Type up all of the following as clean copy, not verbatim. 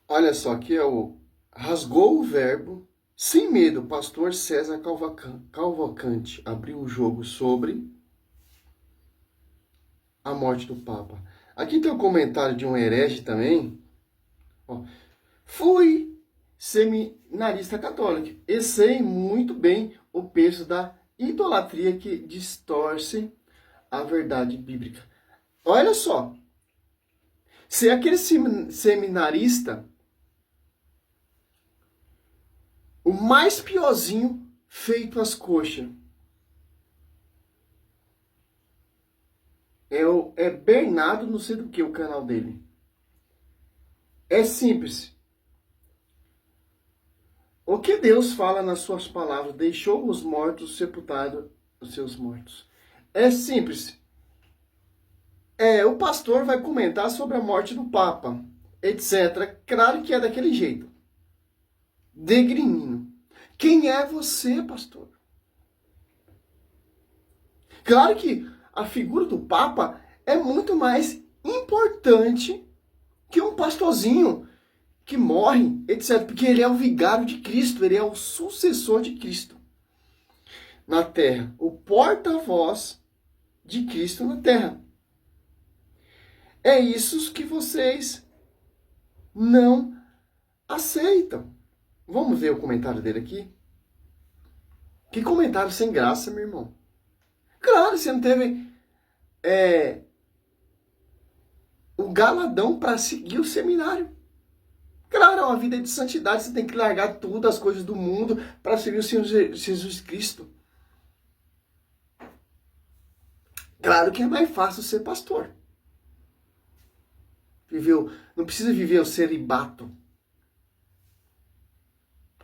Olha só, aqui é o rasgou o verbo, sem medo, pastor César Cavalcante abriu o jogo sobre a morte do Papa. Aqui tem um comentário de um herege também. Ó, fui seminarista católico e sei muito bem o peso da idolatria que distorce a verdade bíblica. Olha só, se aquele seminarista, o mais piorzinho, feito às coxas, é Bernardo, não sei do que, o canal dele. É simples. O que Deus fala nas suas palavras? Deixou os mortos sepultados os seus mortos. É simples. O pastor vai comentar sobre a morte do Papa, etc. Claro que é daquele jeito. Degrinino. Quem é você, pastor? Claro que a figura do Papa é muito mais importante que um pastorzinho que morre, etc. Porque ele é o vigário de Cristo, ele é o sucessor de Cristo na terra, o porta-voz de Cristo na terra. É isso que vocês não aceitam. Vamos ver o comentário dele aqui? Que comentário sem graça, meu irmão. Claro, você não teve o galadão para seguir o seminário. Claro, é uma vida de santidade, você tem que largar tudo, as coisas do mundo, para seguir o Senhor Jesus Cristo. Claro que é mais fácil ser pastor. Não precisa viver o celibato,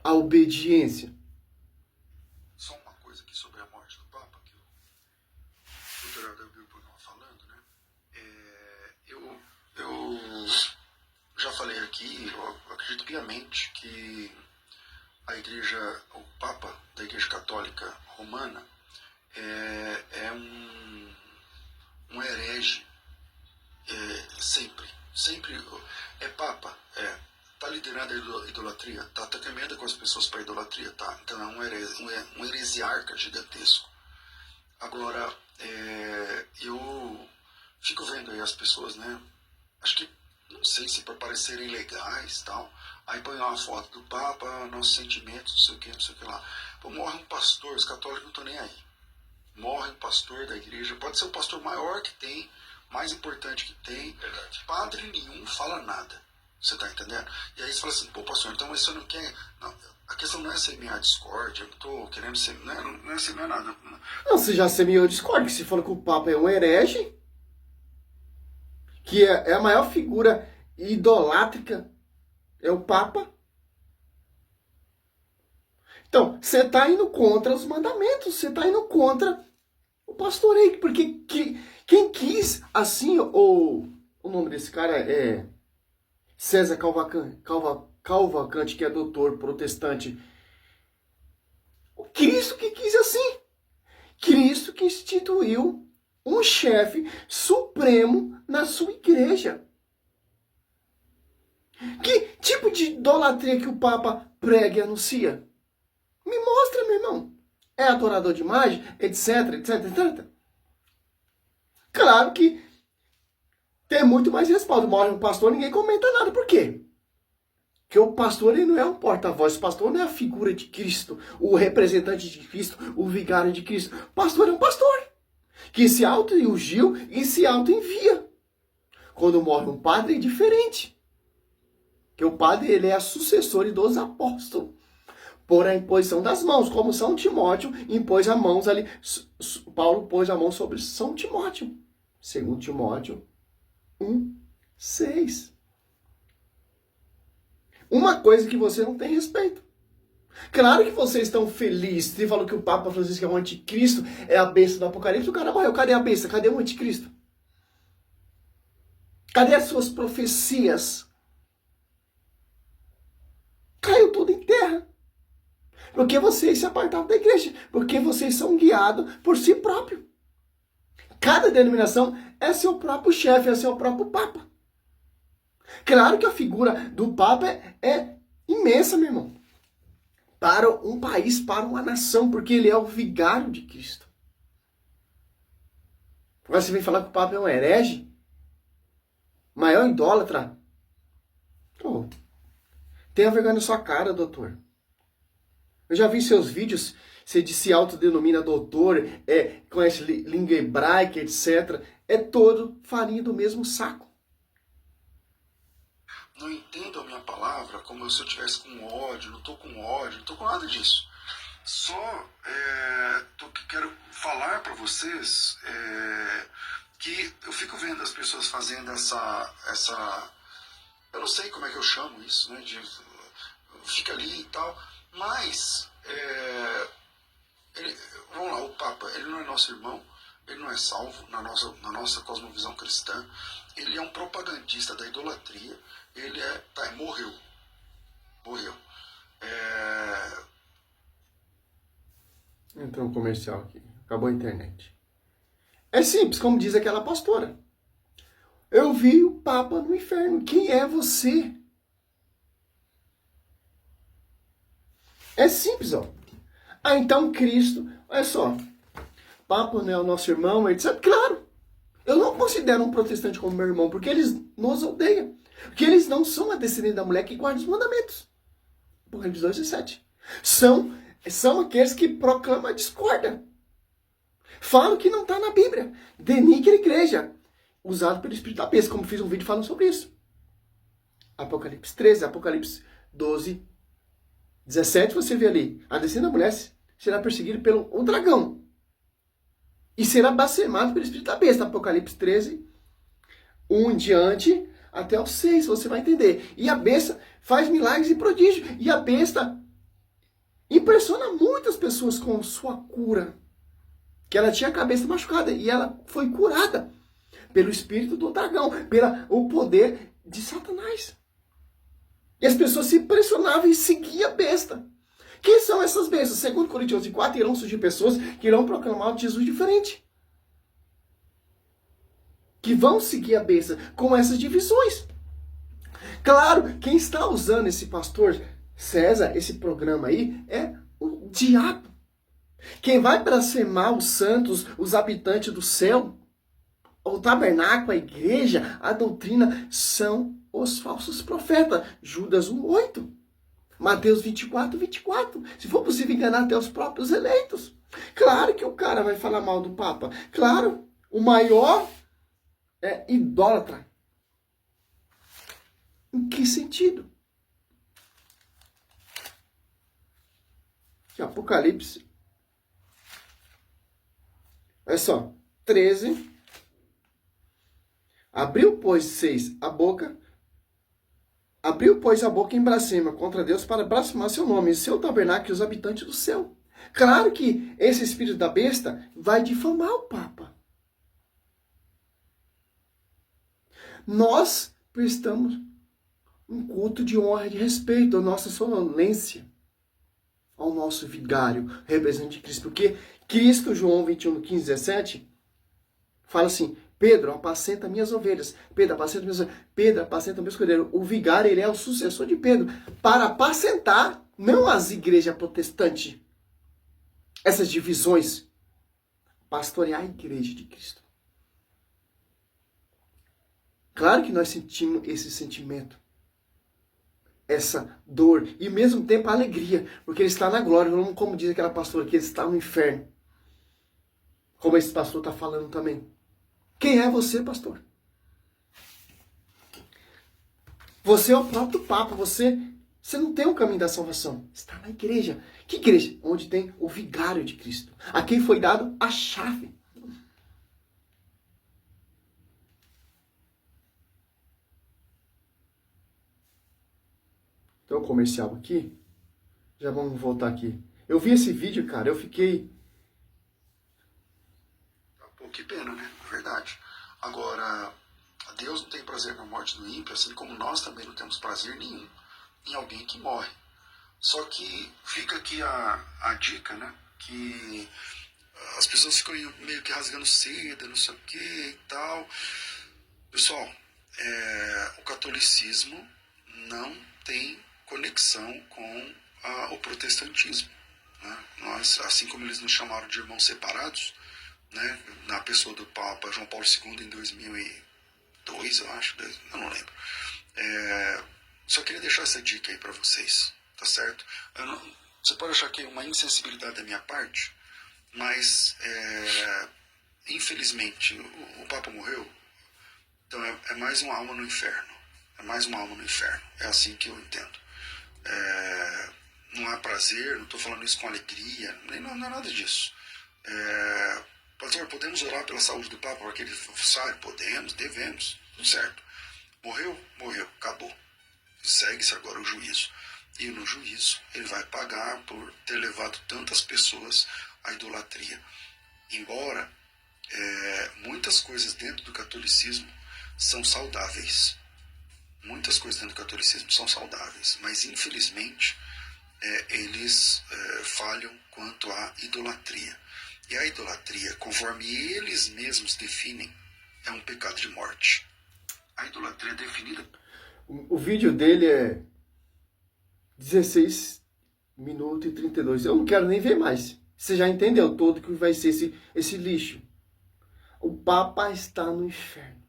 a obediência. Só uma coisa aqui sobre a morte do Papa, que o doutor Adalberto estava falando, né? Eu já falei aqui, eu acredito piamente que a igreja, o Papa da Igreja Católica Romana é um herege, sempre é Papa, tá liderando a idolatria, tá tremendo com as pessoas para idolatria, tá? Então é um heresiarca gigantesco. Agora, eu fico vendo aí as pessoas, né? Acho que, não sei se para parecerem legais e tal, aí põe uma foto do Papa, nossos sentimentos, não sei o que lá. Pô, morre um pastor, os católicos não estão nem aí. Morre um pastor da igreja, pode ser o pastor maior que tem, mais importante que tem, verdade. Padre nenhum fala nada, você tá entendendo? E aí você fala assim, pô pastor, então você não quer... Não, a questão não é semear discórdia, eu não tô querendo semear, não é semear nada. Não, você já semeou discórdia, que você falou que o Papa é um herege, que é a maior figura idolátrica, é o Papa. Então, você está indo contra os mandamentos, você está indo contra o pastoreio, porque quem quis assim, o nome desse cara é César Cavalcante, que é doutor protestante. O Cristo que quis assim. Cristo que instituiu um chefe supremo na sua igreja. Que tipo de idolatria que o Papa prega e anuncia? Me mostra, meu irmão. É adorador de imagem, etc, etc, etc. Claro que tem muito mais respaldo. Morre um pastor, ninguém comenta nada. Por quê? Porque o pastor ele não é um porta-voz. O pastor não é a figura de Cristo, o representante de Cristo, o vigário de Cristo. O pastor é um pastor que se auto-ungiu e se auto-envia. Quando morre um padre é diferente. Porque o padre ele é a sucessora dos apóstolos. Por a imposição das mãos, como São Timóteo impôs as mãos ali. Paulo pôs a mão sobre São Timóteo. 2 Timóteo 1:6. Uma coisa que você não tem respeito. Claro que vocês estão felizes. Você falou que o Papa Francisco é um anticristo, é a besta do Apocalipse. O cara morreu. Cadê a besta? Cadê o anticristo? Cadê as suas profecias? Caiu tudo em terra. Porque vocês se apartaram da igreja. Porque vocês são guiados por si próprio. Cada denominação é seu próprio chefe, é seu próprio papa. Claro que a figura do Papa é imensa, meu irmão. Para um país, para uma nação, porque ele é o vigário de Cristo. Agora você vem falar que o Papa é um herege? Maior idólatra? Oh, tenha vergonha na sua cara, doutor. Eu já vi seus vídeos, você se autodenomina doutor, conhece língua hebraica, etc. É todo farinha do mesmo saco. Não entendo a minha palavra como se eu estivesse com ódio, não estou com ódio, não estou com nada disso. Só quero falar para vocês que eu fico vendo as pessoas fazendo essa eu não sei como é que eu chamo isso, né? Fica ali e tal, mas vamos lá, o Papa, ele não é nosso irmão, ele não é salvo na nossa cosmovisão cristã, ele é um propagandista da idolatria, ele morreu. Entrou um comercial aqui, acabou a internet. É simples, como diz aquela pastora. Eu vi o Papa no inferno, quem é você? É simples, ó. Ah, então Cristo, olha só, Papa não é o nosso irmão, etc. Claro, eu não considero um protestante como meu irmão, porque eles nos odeiam. Porque eles não são a descendente da mulher que guarda os mandamentos. Apocalipse 2:7. São aqueles que proclamam a discórdia. Falam que não está na Bíblia. Denigra a igreja. Usado pelo Espírito da Besta, como fiz um vídeo falando sobre isso. Apocalipse 13, Apocalipse 12:17, você vê ali. A descendente da mulher será perseguida pelo o dragão. E será blasfemado pelo Espírito da Besta. Apocalipse 13, 1 em diante, até o 6, você vai entender. E a besta faz milagres e prodígios. E a besta impressiona muitas pessoas com sua cura. Que ela tinha a cabeça machucada e ela foi curada pelo espírito do dragão, pelo poder de Satanás. E as pessoas se impressionavam e seguiam a besta. Quem são essas bestas? Segundo Coríntios 4, irão surgir pessoas que irão proclamar um Jesus diferente. Que vão seguir a besta com essas divisões. Claro, quem está usando esse pastor César, esse programa aí, é o diabo. Quem vai blasfemar os santos, os habitantes do céu, o tabernáculo, a igreja, a doutrina, são os falsos profetas. Judas 1:8. Mateus 24:24. Se for possível enganar até os próprios eleitos. Claro que o cara vai falar mal do Papa. Claro, o maior é idólatra. Em que sentido? Que Apocalipse. Olha só. 13. Abriu, pois, a boca em blasfema contra Deus para blasfemar seu nome, e seu tabernáculo e os habitantes do céu. Claro que esse espírito da besta vai difamar o Papa. Nós prestamos um culto de honra e de respeito à nossa sonolência, ao nosso vigário, representante de Cristo. Porque Cristo, João 21:15-17, fala assim: Pedro, apacenta minhas ovelhas. Pedro, apacenta minhas ovelhas. Pedro, apacenta meus cordeiros. O vigário, ele é o sucessor de Pedro. Para apacentar, não as igrejas protestantes, essas divisões, pastorear a igreja de Cristo. Claro que nós sentimos esse sentimento, essa dor, e ao mesmo tempo a alegria, porque ele está na glória, não como diz aquela pastora, que ele está no inferno. Como esse pastor está falando também. Quem é você, pastor? Você é o próprio Papa, você não tem o caminho da salvação. Está na igreja. Que igreja? Onde tem o vigário de Cristo. A quem foi dado a chave. Tem um comercial aqui. Já vamos voltar aqui. Eu vi esse vídeo, cara, eu fiquei... Pô, que pena, né? Verdade. Agora, Deus não tem prazer na morte do ímpio, assim como nós também não temos prazer nenhum em alguém que morre. Só que fica aqui a dica, né? Que as pessoas ficam meio que rasgando seda, não sei o que e tal. Pessoal, o catolicismo não tem conexão com o protestantismo. Né? Nós, assim como eles nos chamaram de irmãos separados, né, na pessoa do Papa João Paulo II em 2002, eu acho, eu não lembro. Só queria deixar essa dica aí para vocês, tá certo? Você pode achar que é uma insensibilidade da minha parte, mas infelizmente o Papa morreu, então é mais uma alma no inferno. É mais uma alma no inferno. É assim que eu entendo. Não há prazer, não estou falando isso com alegria, não é nada disso. Pastor, podemos orar pela saúde do Papa para que ele saia? Podemos, devemos, tudo certo. Morreu? Morreu, acabou. Segue-se agora o juízo. E no juízo ele vai pagar por ter levado tantas pessoas à idolatria. Embora muitas coisas dentro do catolicismo são saudáveis. Muitas coisas dentro do catolicismo são saudáveis, mas infelizmente eles falham quanto à idolatria. E a idolatria, conforme eles mesmos definem, é um pecado de morte. A idolatria é definida... O vídeo dele é 16 minutos e 32. Eu não quero nem ver mais. Você já entendeu todo que vai ser esse lixo. O Papa está no inferno.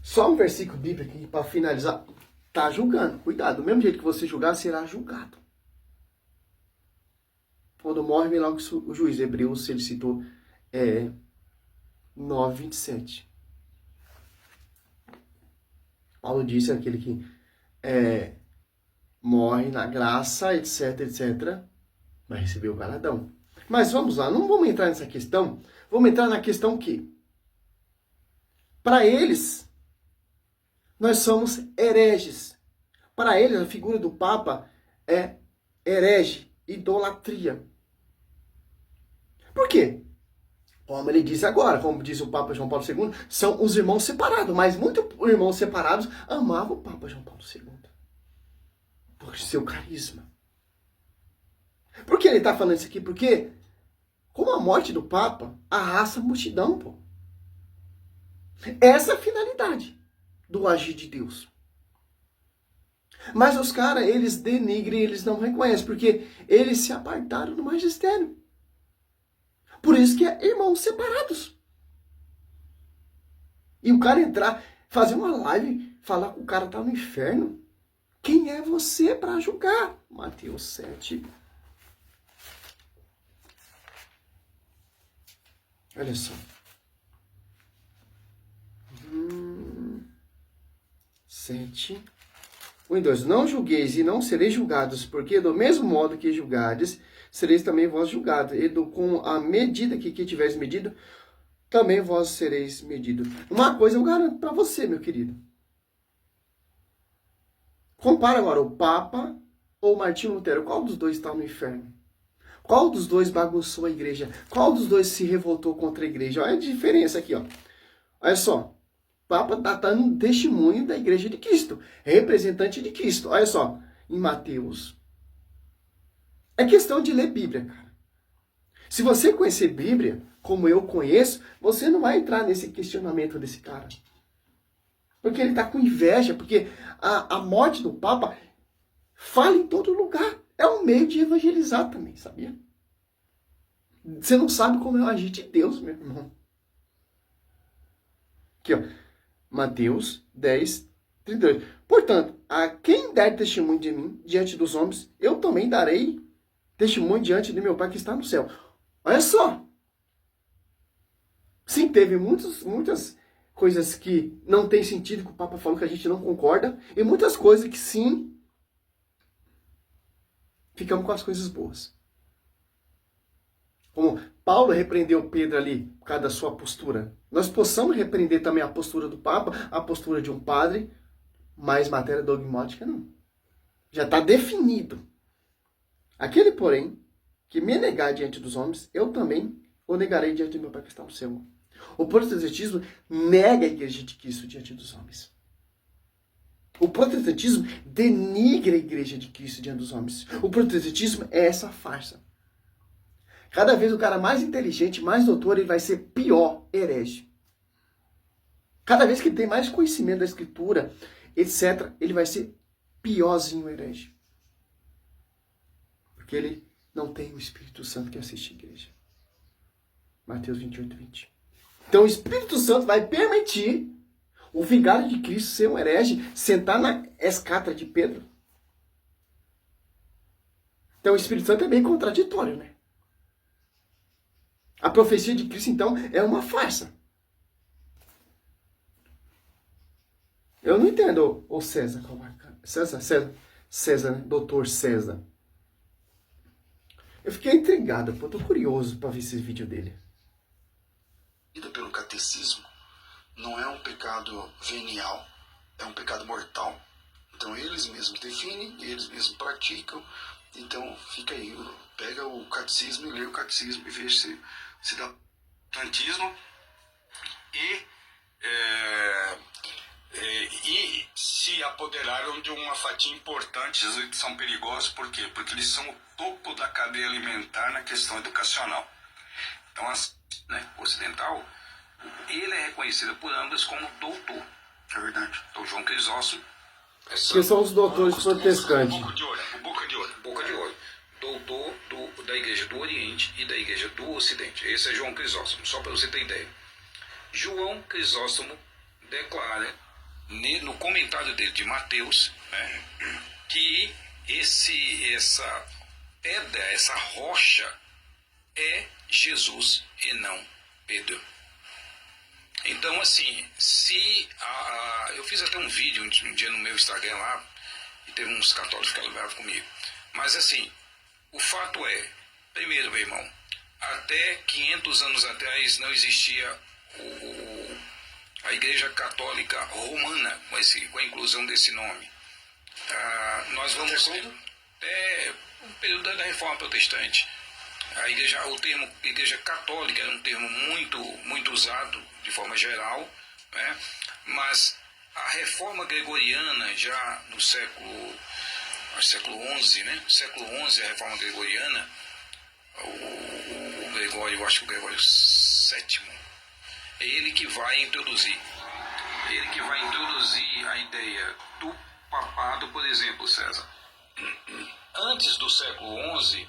Só um versículo bíblico aqui para finalizar. Está julgando. Cuidado. Do mesmo jeito que você julgar, será julgado. Quando morre, vem logo o juiz. Hebreus, ele citou 9:27. Paulo disse aquele que morre na graça, etc, etc, vai receber o galardão. Mas vamos lá, não vamos entrar nessa questão. Vamos entrar na questão que, para eles, nós somos hereges. Para eles, a figura do Papa é herege, idolatria. Por quê? Como ele disse agora, como diz o Papa João Paulo II, são os irmãos separados. Mas muitos irmãos separados amavam o Papa João Paulo II. Por seu carisma. Por que ele está falando isso aqui? Porque, com a morte do Papa, arrasta a multidão, pô. Essa é a finalidade do agir de Deus. Mas os caras, eles denigrem, eles não reconhecem, porque eles se apartaram do magistério. Por isso que é irmãos separados. E o cara entrar, fazer uma live, falar que o cara tá no inferno. Quem é você para julgar? Mateus 7. Olha só. 7. 1 e 2. Não julgueis e não sereis julgados, porque do mesmo modo que julgades, sereis também vós julgados. E com a medida que tiveres medido, também vós sereis medido. Uma coisa eu garanto para você, meu querido. Compara agora o Papa ou Martinho Lutero. Qual dos dois está no inferno? Qual dos dois bagunçou a igreja? Qual dos dois se revoltou contra a igreja? Olha a diferença aqui, ó. Olha só. O Papa está dando testemunho da igreja de Cristo. Representante de Cristo. Olha só. Em Mateus. É questão de ler Bíblia, cara. Se você conhecer Bíblia, como eu conheço, você não vai entrar nesse questionamento desse cara. Porque ele está com inveja, porque a morte do Papa fala em todo lugar. É um meio de evangelizar também, sabia? Você não sabe como é o agir de Deus, meu irmão. Aqui, ó. Mateus 10, 32. Portanto, a quem der testemunho de mim diante dos homens, eu também darei testemunho diante de meu Pai que está no céu. Olha só. Sim, teve muitas coisas que não tem sentido, que o Papa falou que a gente não concorda, e muitas coisas que sim, ficamos com as coisas boas. Como Paulo repreendeu Pedro ali por causa da sua postura. Nós possamos repreender também a postura do Papa, a postura de um padre, mas matéria dogmática não. Já está definido. Aquele, porém, que me negar diante dos homens, eu também o negarei diante do meu Pai que está no céu. O protestantismo nega a igreja de Cristo diante dos homens. O protestantismo denigra a igreja de Cristo diante dos homens. O protestantismo é essa farsa. Cada vez o cara mais inteligente, mais doutor, ele vai ser pior herege. Cada vez que ele tem mais conhecimento da Escritura, etc., ele vai ser piorzinho herege. Porque ele não tem o Espírito Santo que assiste a igreja. Mateus 28, 20. Então o Espírito Santo vai permitir o vigário de Cristo ser um herege, sentar na escatra de Pedro. Então o Espírito Santo é bem contraditório, né? A profecia de Cristo, então, é uma farsa. Eu não entendo, ô César, César, né? Doutor César. Eu fiquei intrigado, pô, tô curioso para ver esse vídeo dele. Pelo catecismo, não é um pecado venial, é um pecado mortal. Então eles mesmos definem, eles mesmos praticam. Então fica aí, pega o catecismo e lê o catecismo e veja se dá santismo e se apoderaram de uma fatia importante. Os jesuítas são perigosos, por quê? Porque eles são o topo da cadeia alimentar na questão educacional. Então, né, ocidental, ele é reconhecido por ambos como doutor. É verdade. Então, João Crisóstomo... Que são os doutores protestantes. Boca de ouro. Doutor da Igreja do Oriente e da Igreja do Ocidente. Esse é João Crisóstomo, só para você ter ideia. João Crisóstomo declara, no comentário dele de Mateus, né, que essa pedra, essa rocha, é Jesus e não Pedro. Então, assim, eu fiz até um vídeo um dia no meu Instagram lá, e teve uns católicos que ficaram comigo. Mas, assim, o fato é, primeiro, meu irmão, até 500 anos atrás não existia a Igreja Católica Romana, com a inclusão desse nome. Nós vamos até o período da Reforma Protestante. O termo Igreja Católica era um termo muito usado de forma geral, né? Mas a Reforma Gregoriana, já no século XI, né? Século XI, a Reforma Gregoriana, o Gregório, eu acho que o Gregório VII, é ele que vai introduzir a ideia do papado, por exemplo, César. Antes do século XI,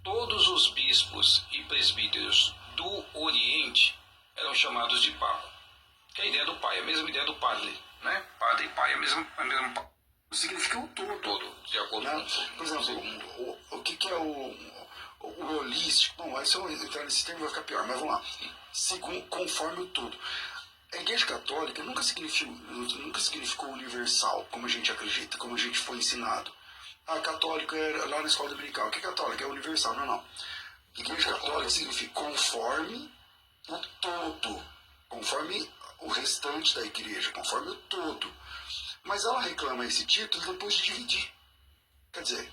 todos os bispos e presbíteros do Oriente eram chamados de Papa. Que é a ideia do pai, a mesma ideia do padre, né? Padre e pai, a mesma significa o todo, de acordo com... Por exemplo, o que é o holístico? Bom, aí se eu entrar nesse termo vai ficar pior, mas vamos lá. Conforme o todo. A Igreja Católica nunca significou universal, como a gente acredita, como a gente foi ensinado. A católica era lá na escola dominical. O que é católica? É universal, não. Igreja Católica significa conforme o todo, conforme o restante da igreja, conforme o todo. Mas ela reclama esse título depois de dividir. Quer dizer,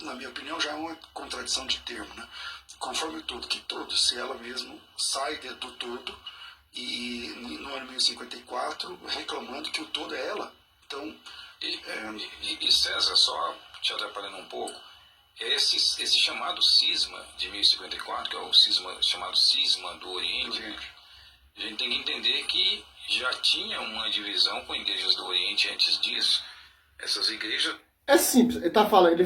na minha opinião, já é uma contradição de termo, né? Conforme o todo, que todo, se ela mesma sai do todo, e no ano 1054, reclamando que o todo é ela. Então... E César, só te atrapalhando um pouco, esse chamado cisma de 1054, que é o chamado cisma do Oriente, a gente tem que entender que já tinha uma divisão com igrejas do Oriente antes disso. Essas igrejas... É simples, ele tá falando,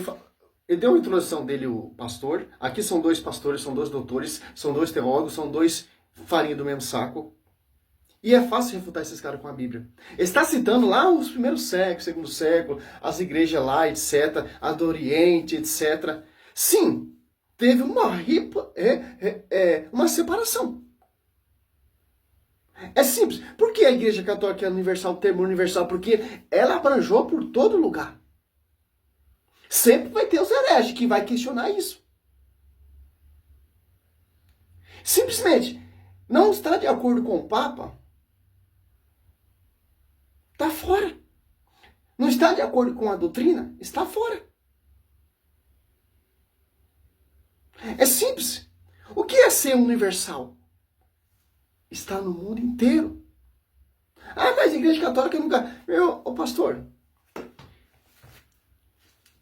ele deu uma introdução dele, o pastor. Aqui são dois pastores, são dois doutores, são dois teólogos, são dois farinha do mesmo saco. E é fácil refutar esses caras com a Bíblia. Ele está citando lá os primeiros séculos, segundo século, as igrejas lá, etc., a do Oriente, etc. Sim, teve uma separação. É simples. Por que a Igreja Católica é universal, o termo universal? Porque ela abranjou por todo lugar. Sempre vai ter os hereges que vai questionar isso. Simplesmente, não está de acordo com o Papa, está fora. Não está de acordo com a doutrina, está fora. É simples. O que é ser universal? Está no mundo inteiro. Ah, mas a Igreja Católica nunca... Ô pastor,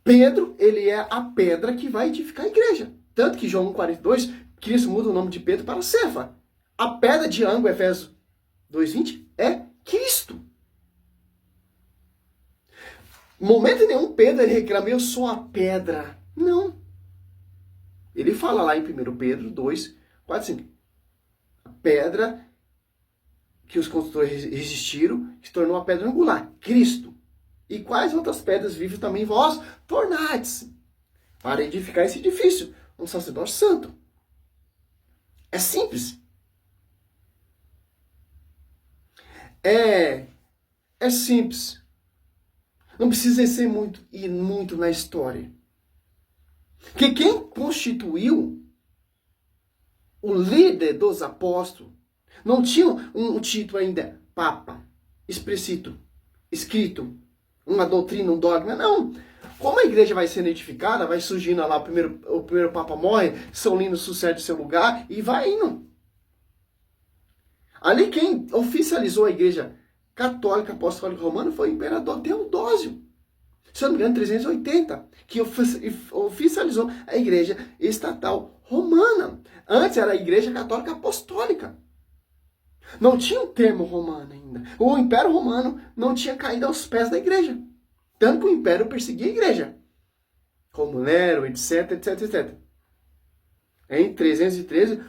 Pedro, ele é a pedra que vai edificar a igreja. Tanto que João 1,42, Cristo muda o nome de Pedro para Cefa. A pedra de ângulo, Efésios 2:20 é Cristo. Momento nenhum Pedro ele reclama, eu sou a pedra. Não. Ele fala lá em 1 Pedro 2, 4, 5. A pedra que os construtores resistiram se tornou a pedra angular, Cristo. E quais outras pedras vivem também vós tornades para edificar esse edifício, um sacerdócio santo. É simples. É simples. Não precisa ser muito na história. Porque quem constituiu o líder dos apóstolos não tinha um título ainda, Papa, expressito, escrito, uma doutrina, um dogma, não. Como a igreja vai sendo edificada, vai surgindo lá, o primeiro Papa morre, São Lino sucede seu lugar e vai indo. Ali quem oficializou a igreja católica apostólica romana foi o imperador Teodósio. Se eu não me engano, 380, que oficializou a igreja estatal romana. Antes era a igreja católica apostólica. Não tinha o termo romano ainda. O Império Romano não tinha caído aos pés da igreja. Tanto que o Império perseguia a igreja. Como Nero, etc, etc, etc. Em 313,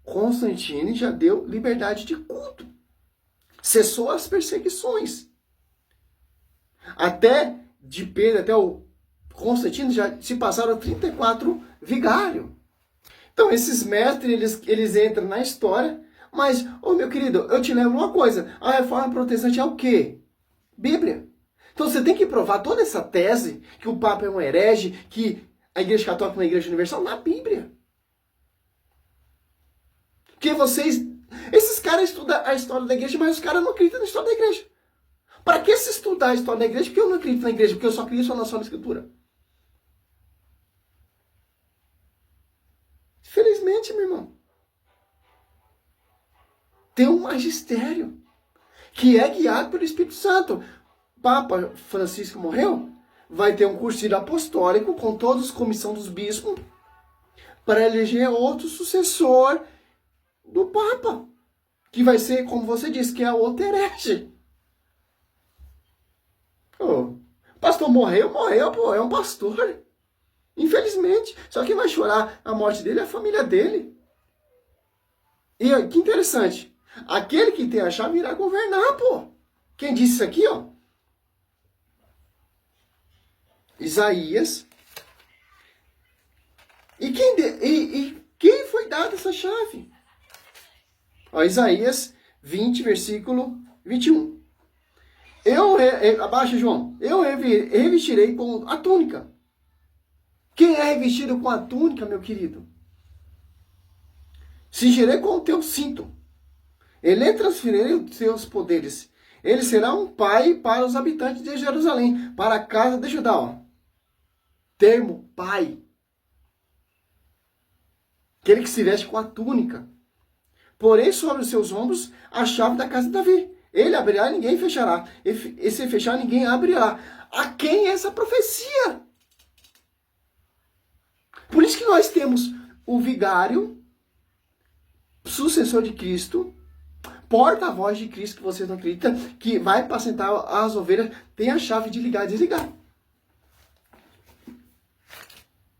Constantino já deu liberdade de culto. Cessou as perseguições. Até de Pedro, até o Constantino, já se passaram 34 vigários. Então, esses mestres, eles entram na história, mas, meu querido, eu te lembro uma coisa, a reforma protestante é o quê? Bíblia. Então, você tem que provar toda essa tese, que o Papa é um herege, que a Igreja Católica é uma Igreja Universal, na Bíblia. Porque esses caras estudam a história da igreja, mas os caras não acreditam na história da igreja. Para que se estudar a história da igreja? Porque eu não acredito na igreja, porque eu só acredito só na escritura. Infelizmente, meu irmão, tem um magistério que é guiado pelo Espírito Santo. Papa Francisco morreu, vai ter um cursilho apostólico com todos os comissão dos bispos para eleger outro sucessor do Papa, que vai ser, como você disse, que é outro herege. O pastor morreu, pô, é um pastor. Infelizmente. Só quem vai chorar a morte dele é a família dele. E que interessante. Aquele que tem a chave irá governar, pô. Quem disse isso aqui, ó? Isaías. E quem foi dado essa chave? Ó, Isaías 20, versículo 21. Abaixa, João. Eu revestirei com a túnica. Quem é revestido com a túnica, meu querido? Cingirei com o teu cinto. Ele transferirei os seus poderes. Ele será um pai para os habitantes de Jerusalém, para a casa de Judá. Ó. Termo pai. Aquele que se veste com a túnica. Porém, sobre os seus ombros, a chave da casa de Davi. Ele abrirá e ninguém fechará. E se fechar, ninguém abrirá. A quem é essa profecia? Por isso que nós temos o vigário, sucessor de Cristo, porta-voz de Cristo, que vocês não acreditam, que vai apacentar as ovelhas, tem a chave de ligar e desligar.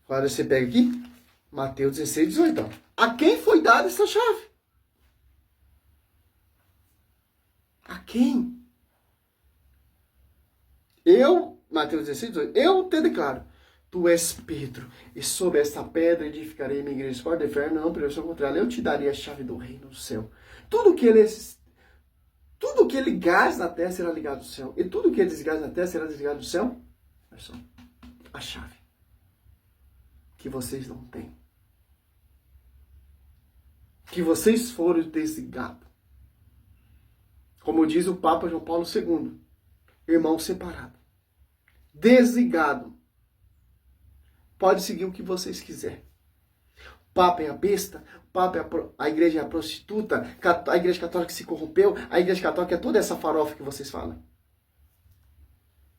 Agora você pega aqui, Mateus 16, 18. Ó. A quem foi dada essa chave? A quem? Mateus 16, 18, eu te declaro, tu és Pedro, e sobre esta pedra edificarei minha igreja, porta do inferno não prevalecerá contra ela, eu te darei a chave do reino do céu. Tudo que ele ligares na terra será ligado ao céu, e tudo que ele desligares na terra será desligado do céu. Olha só, a chave que vocês não têm, que vocês foram desligados. Como diz o Papa João Paulo II, irmão separado, desligado. Pode seguir o que vocês quiserem. O Papa é a besta, o Papa é a igreja é a prostituta, a igreja católica se corrompeu, a igreja católica é toda essa farofa que vocês falam.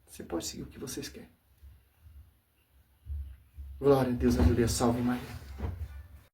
Você pode seguir o que vocês querem. Glória a Deus, aleluia, salve Maria.